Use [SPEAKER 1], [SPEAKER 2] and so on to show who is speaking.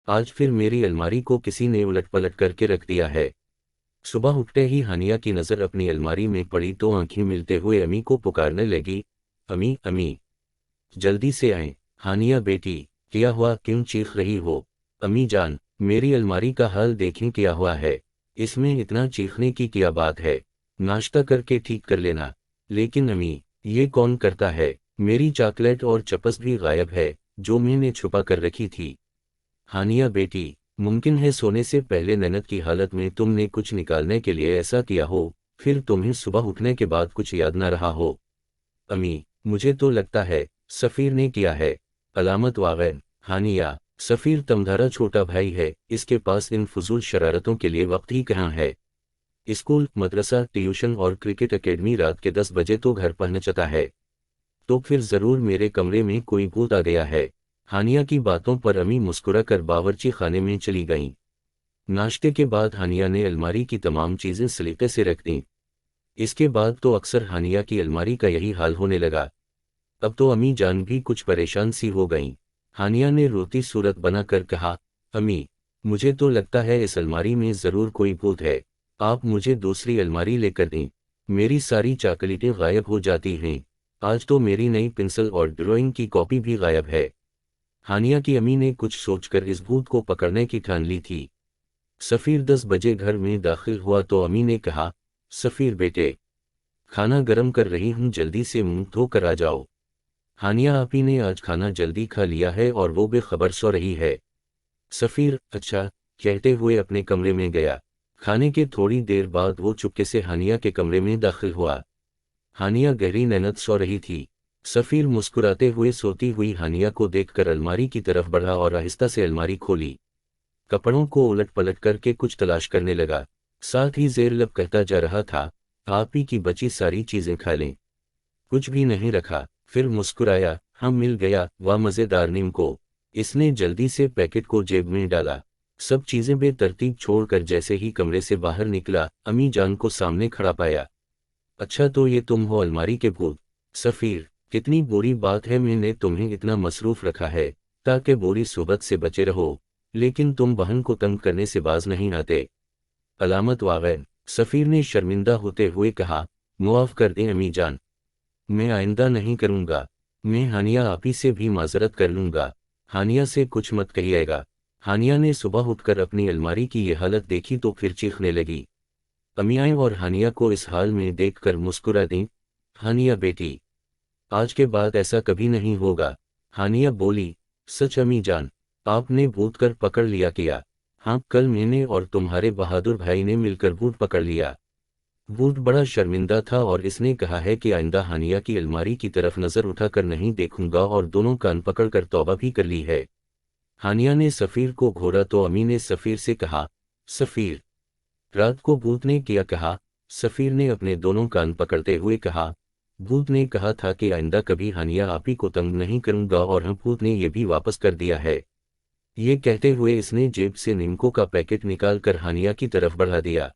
[SPEAKER 1] आज फिर मेरी अलमारी को किसी ने उलट पलट करके रख दिया है। सुबह उठते ही हानिया की नज़र अपनी अलमारी में पड़ी तो आंखें मिलते हुए अम्मी को पुकारने लगी, अम्मी अम्मी, जल्दी से आएं। हानिया बेटी, क्या हुआ, क्यों चीख रही हो? अम्मी जान, मेरी अलमारी का हाल देखें क्या हुआ है। इसमें इतना चीखने की क्या बात है, नाश्ता करके ठीक कर लेना। लेकिन अम्मी, ये कौन करता है? मेरी चॉकलेट और चपस भी गायब है, जो मैंने छुपा कर रखी थी। हानिया बेटी, मुमकिन है सोने से पहले ननद की हालत में तुमने कुछ निकालने के लिए ऐसा किया हो, फिर तुम्हें सुबह उठने के बाद कुछ याद न रहा हो। अम्मी, मुझे तो लगता है सफ़ीर ने किया है। अलामत वागैन। हानिया, सफ़ीर तमधारा छोटा भाई है, इसके पास इन फजूल शरारतों के लिए वक्त ही कहाँ है। स्कूल, मदरसा, ट्यूशन और क्रिकेट एकेडमी, रात के 10 बजे तो घर पहुंचता है। तो फिर ज़रूर मेरे कमरे में कोई भूत आ गया है। हानिया की बातों पर अम्मी मुस्कुरा कर बावर्ची खाने में चली गईं। नाश्ते के बाद हानिया ने अलमारी की तमाम चीज़ें सलीके से रख दीं। इसके बाद तो अक्सर हानिया की अलमारी का यही हाल होने लगा। अब तो अम्मी जान भी कुछ परेशान सी हो गईं। हानिया ने रोती सूरत बनाकर कहा, अम्मी, मुझे तो लगता है इस अलमारी में ज़रूर कोई भूत है। आप मुझे दूसरी अलमारी लेकर दें। मेरी सारी चॉकलेटें गायब हो जाती हैं। आज तो मेरी नई पेंसिल और ड्राइंग की कॉपी भी गायब है। हानिया की अम्मी ने कुछ सोचकर इस भूत को पकड़ने की ठान ली थी। सफ़ीर 10 बजे घर में दाखिल हुआ तो अम्मी ने कहा, सफ़ीर बेटे, खाना गरम कर रही हूँ, जल्दी से मुंह धोकर आ जाओ। हानिया आपी ने आज खाना जल्दी खा लिया है और वो बेखबर सो रही है। सफ़ीर अच्छा कहते हुए अपने कमरे में गया। खाने के थोड़ी देर बाद वो चुपके से हानिया के कमरे में दाखिल हुआ। हानिया गहरी नींद सो रही थी। सफ़ीर मुस्कुराते हुए सोती हुई हानिया को देखकर अलमारी की तरफ बढ़ा और आहिस्ता से अलमारी खोली। कपड़ों को उलट पलट करके कुछ तलाश करने लगा। साथ ही ज़ेर लब कहता जा रहा था, आप ही की बची सारी चीज़ें खा लें। कुछ भी नहीं रखा। फिर मुस्कुराया, हाँ मिल गया, वाह मज़ेदार नीमको। इसने जल्दी से पैकेट को जेब में डाला। सब चीज़ें बेतरतीब छोड़कर जैसे ही कमरे से बाहर निकला, अम्मी जान को सामने खड़ा पाया। अच्छा तो ये तुम हो अलमारी के भूत। सफ़ीर, कितनी बुरी बात है, मैंने तुम्हें इतना मसरूफ़ रखा है ताकि बुरी सोबत से बचे रहो, लेकिन तुम बहन को तंग करने से बाज नहीं आते। अलामत वागैन। सफ़ीर ने शर्मिंदा होते हुए कहा, मुआफ़ कर दें अम्मी जान, मैं आइंदा नहीं करूँगा। मैं हानिया आपी से भी माजरत कर लूँगा। हानिया से कुछ मत कहिएगा। हानिया ने सुबह उठकर अपनी अलमारी की ये हालत देखी तो फिर चीखने लगी। अम्मियाँ और हानिया को इस हाल में देखकर मुस्कुरा दी। हानिया बेटी, आज के बाद ऐसा कभी नहीं होगा। हानिया बोली, सच अम्मी जान, आपने भूत कर पकड़ लिया क्या? हाँ, कल मैंने और तुम्हारे बहादुर भाई ने मिलकर भूत पकड़ लिया। भूत बड़ा शर्मिंदा था और इसने कहा है कि आइंदा हानिया की अलमारी की तरफ नजर उठाकर नहीं देखूंगा और दोनों कान पकड़कर तौबा भी कर ली है। हानिया ने सफ़ीर को घोरा तो अम्मी ने सफ़ीर से कहा, सफ़ीर, रात को भूत ने क्या कहा? सफ़ीर ने अपने दोनों कान पकड़ते हुए कहा, भूत ने कहा था कि आइंदा कभी हानिया आपी को तंग नहीं करूंगा और हम भूत ने यह भी वापस कर दिया है। ये कहते हुए इसने जेब से नीमको का पैकेट निकाल कर हानिया की तरफ बढ़ा दिया।